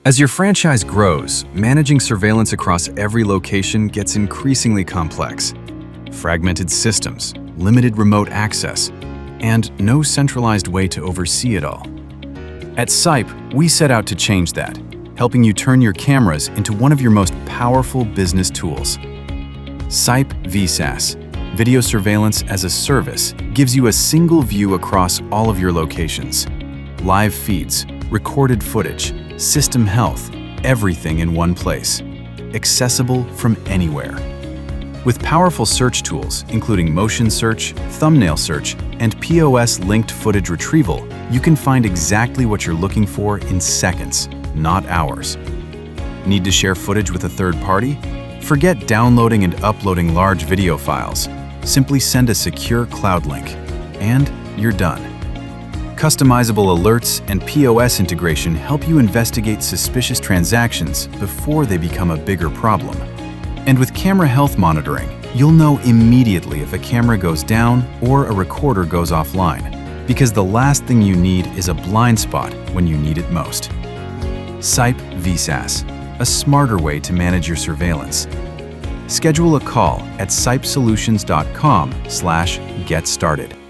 As your franchise grows, managing surveillance across every location gets increasingly complex. Fragmented systems, limited remote access, and no centralized way to oversee it all. At Cipe, we set out to change that, helping you turn your cameras into one of your most powerful business tools. Cipe VSaaS, Video Surveillance as a Service, gives you a single view across all of your locations. Live feeds, recorded footage, system health, everything in one place. Accessible from anywhere. With powerful search tools, including motion search, thumbnail search, and POS-linked footage retrieval, you can find exactly what you're looking for in seconds, not hours. Need to share footage with a third party? Forget downloading and uploading large video files. Simply send a secure cloud link, and you're done. Customizable alerts and POS integration help you investigate suspicious transactions before they become a bigger problem. And with camera health monitoring, you'll know immediately if a camera goes down or a recorder goes offline, because the last thing you need is a blind spot when you need it most. Cipe VSaaS, a smarter way to manage your surveillance. Schedule a call at cipesolutions.com/getstarted.